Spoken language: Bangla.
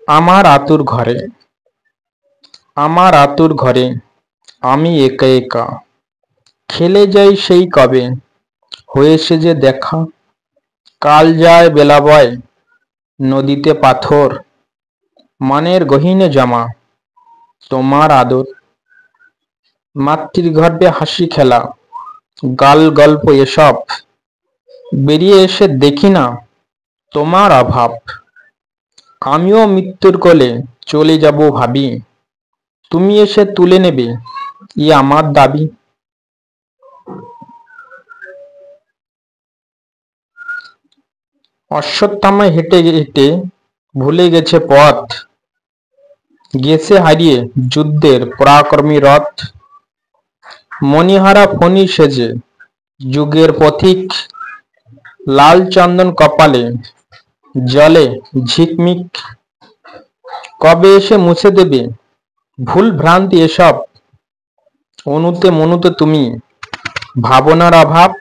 আমার আতুর ঘরে, আমার আতুর ঘরে আমি একা একা খেলে যাই সেই কবে, হয়েছে যে দেখা। কাল যায় বেলা বয়, নদীতে পাথর, মনের গহীনে জমা তোমার আদর। মাতৃগর্ভে হাসি খেলা, গাল গল্প এসব, বেরিয়ে এসে দেখি না তোমার অভাব। আমিও মৃত্যুর কোলে চলে যাব ভাবি, তুমি এসে তুলে নেবে ই আমার দাবি। অশ্বত্থামায় হেঁটে হেঁটে ভুলে গেছে পথ, গেছে হারিয়ে যুদ্ধের পরাক্রমী রথ। মণিহারা ফণি সেজে যুগের পথিক, লাল চন্দন কপালে জলে ঝিকমিক। কবে এসে মুছে দেবে ভুল ভ্রান্তি এসব, অনুতে মনুতে তুমি ভাবনার অভাব।